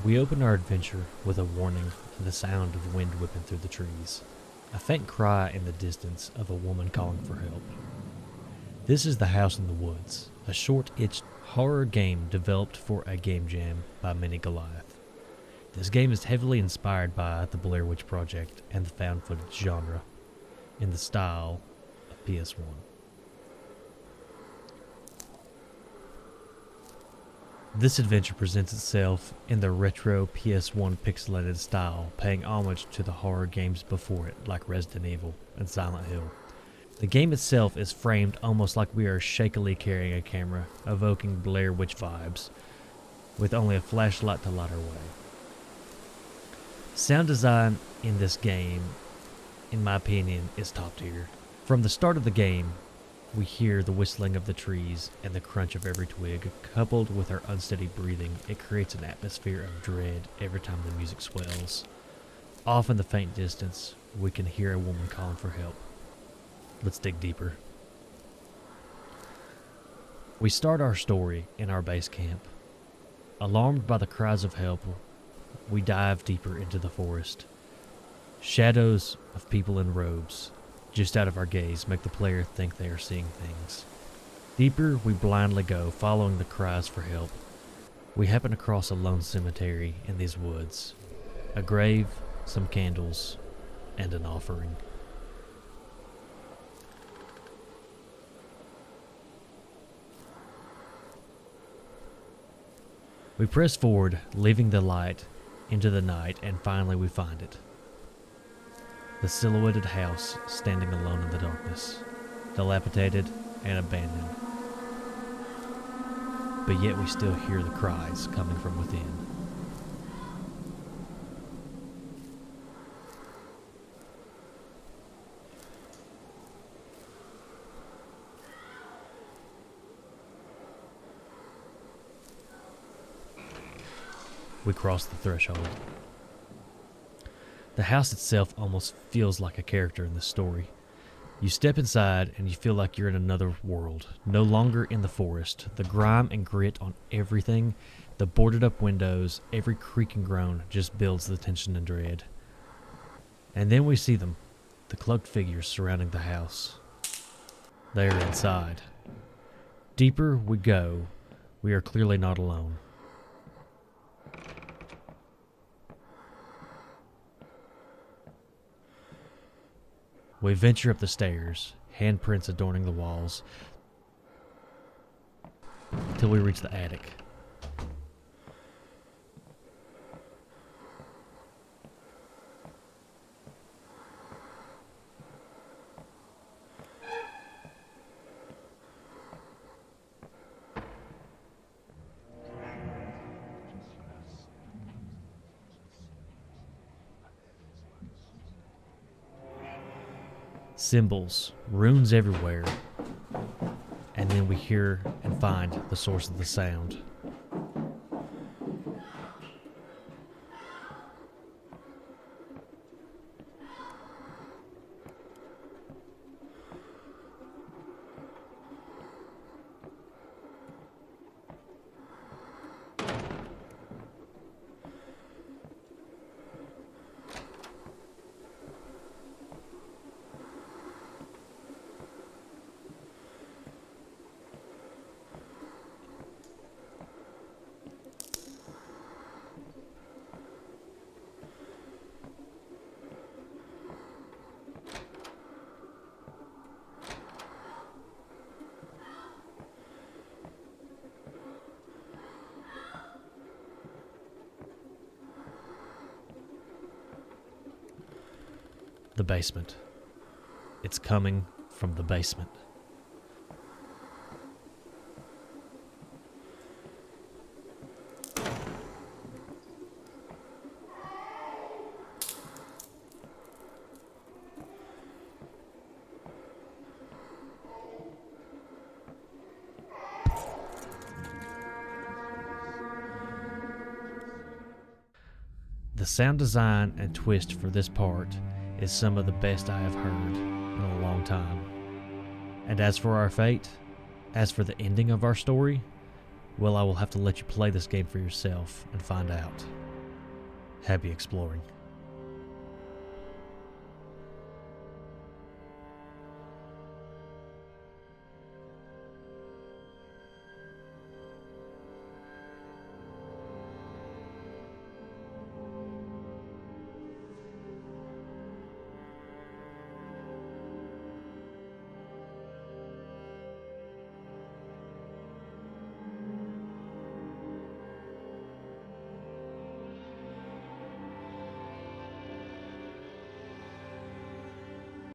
We open our adventure with a warning and the sound of wind whipping through the trees. A faint cry in the distance of a woman calling for help. This is The House in the Woods, a short-itched horror game developed for a game jam by Mini Goliath. This game is heavily inspired by the Blair Witch Project and the found footage genre, in the style of ps1. This adventure presents itself in the retro ps1 pixelated style, paying homage to the horror games before it, like Resident Evil and Silent Hill. The game itself is framed almost like we are shakily carrying a camera, evoking Blair Witch vibes, with only a flashlight to light our way. Sound design in this game, in my opinion, is top tier. From the start of the game, we hear the whistling of the trees and the crunch of every twig. Coupled with our unsteady breathing, it creates an atmosphere of dread every time the music swells. Off in the faint distance, we can hear a woman calling for help. Let's dig deeper. We start our story in our base camp. Alarmed by the cries of help, we dive deeper into the forest. Shadows of people in robes, just out of our gaze, make the player think they are seeing things. Deeper we blindly go, following the cries for help. We happen across a lone cemetery in these woods. A grave, some candles, and an offering. We press forward, leaving the light into the night, and finally we find it. The silhouetted house standing alone in the darkness, dilapidated and abandoned. But yet we still hear the cries coming from within. We cross the threshold. The house itself almost feels like a character in the story. You step inside and you feel like you're in another world, no longer in the forest. The grime and grit on everything, the boarded up windows, every creak and groan just builds the tension and dread. And then we see them, the cloaked figures surrounding the house. They are inside. Deeper we go, we are clearly not alone. We venture up the stairs, handprints adorning the walls, till we reach the attic. Symbols, runes everywhere, and then we hear and find the source of the sound. The basement. It's coming from the basement. The sound design and twist for this part is some of the best I have heard in a long time. And as for our fate, as for the ending of our story, well, I will have to let you play this game for yourself and find out. Happy exploring.